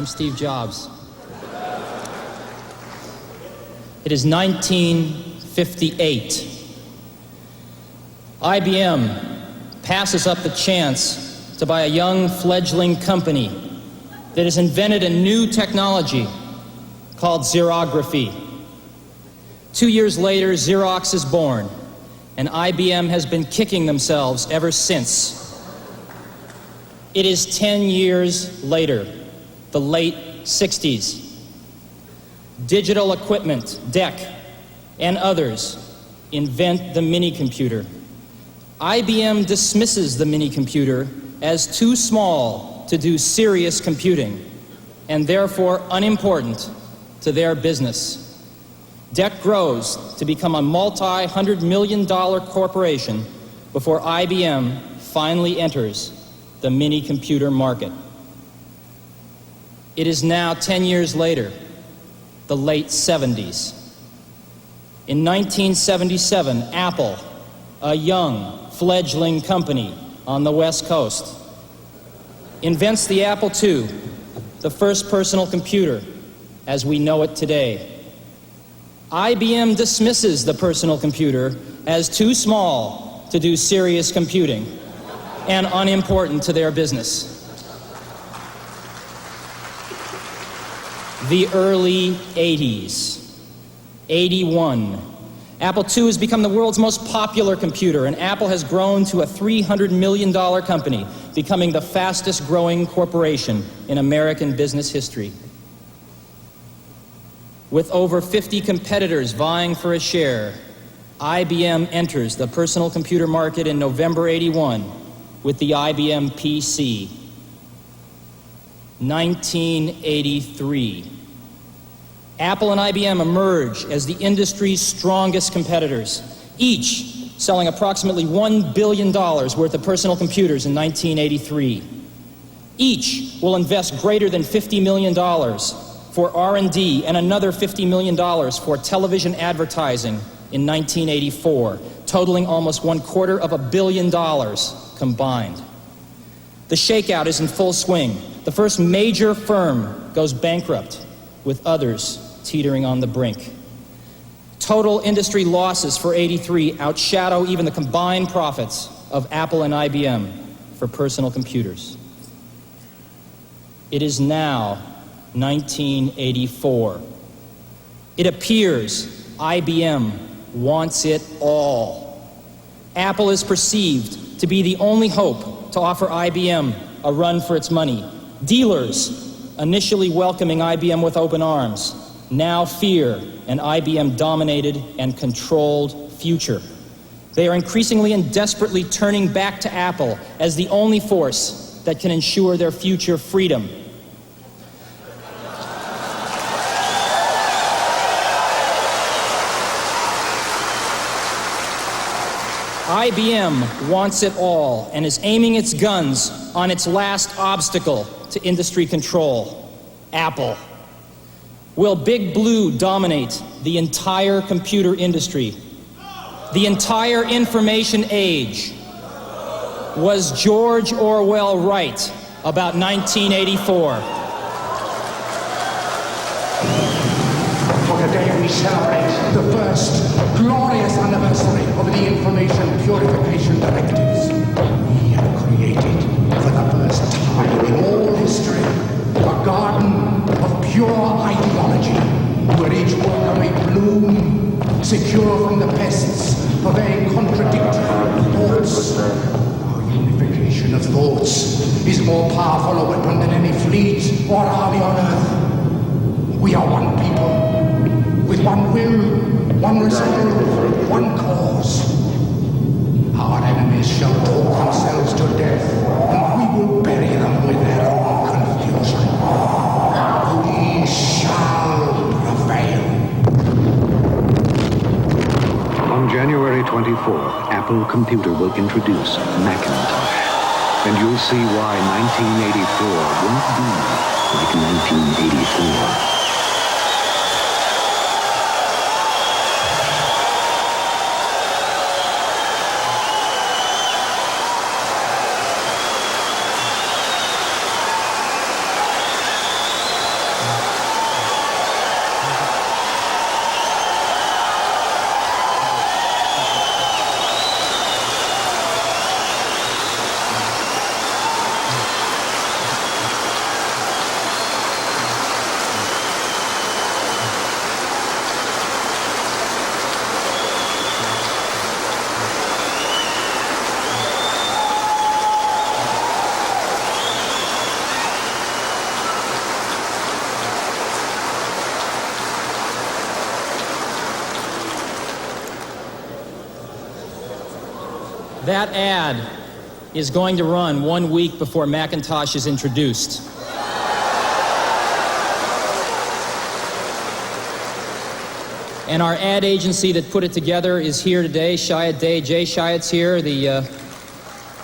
I'm Steve Jobs. It is 1958. IBM passes up the chance to buy a young fledgling company that has invented a new technology called xerography. 2 years later, Xerox is born, and IBM has been kicking themselves ever since. It is 10 years later, the late 60s. Digital Equipment, DEC, and others invent the mini-computer. IBM dismisses the mini-computer as too small to do serious computing, and therefore unimportant to their business. DEC grows to become a multi-hundred-million-dollar corporation before IBM finally enters the mini-computer market. It is now 10 years later, the late 70s. In 1977, Apple, a young, fledgling company on the West Coast, invents the Apple II, the first personal computer as we know it today. IBM dismisses the personal computer as too small to do serious computing and unimportant to their business. The early 80s. 81. Apple II has become the world's most popular computer, and Apple has grown to a $300 million company, becoming the fastest growing corporation in American business history. With over 50 competitors vying for a share, IBM enters the personal computer market in November 81 with the IBM PC. 1983. Apple and IBM emerge as the industry's strongest competitors, each selling approximately $1 billion worth of personal computers in 1983. Each will invest greater than $50 million for R&D and another $50 million for television advertising in 1984, totaling almost $250 million combined. The shakeout is in full swing. The first major firm goes bankrupt, with others teetering on the brink. Total industry losses for 83 outshadow even the combined profits of Apple and IBM for personal computers. It is now 1984. It appears IBM wants it all. Apple is perceived to be the only hope to offer IBM a run for its money. Dealers, initially welcoming IBM with open arms, now fear an IBM-dominated and controlled future. They are increasingly and desperately turning back to Apple as the only force that can ensure their future freedom. IBM wants it all and is aiming its guns on its last obstacle to industry control, Apple. Will Big Blue dominate the entire computer industry? The entire information age? Was George Orwell right about 1984? For today we celebrate the first glorious anniversary of the Information Purification Directives. We have created, for the first time in all history, a garden of pure ideology, where each worker may bloom, secure from the pests of very contradictory thoughts. Our unification of thoughts is more powerful a weapon than any fleet or army on earth. We are one people, with one will, one resolve, one cause. Our enemies shall talk themselves to death, and we will bury them with their own confusion. We shall prevail. On January 24th, Apple Computer will introduce Macintosh. And you'll see why 1984 won't be like 1984. That ad is going to run 1 week before Macintosh is introduced. And our ad agency that put it together is here today. Chiat Day, Jay Chiat's here. The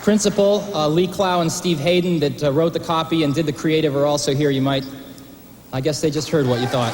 principal, Lee Clow and Steve Hayden, that wrote the copy and did the creative, are also here. I guess they just heard what you thought.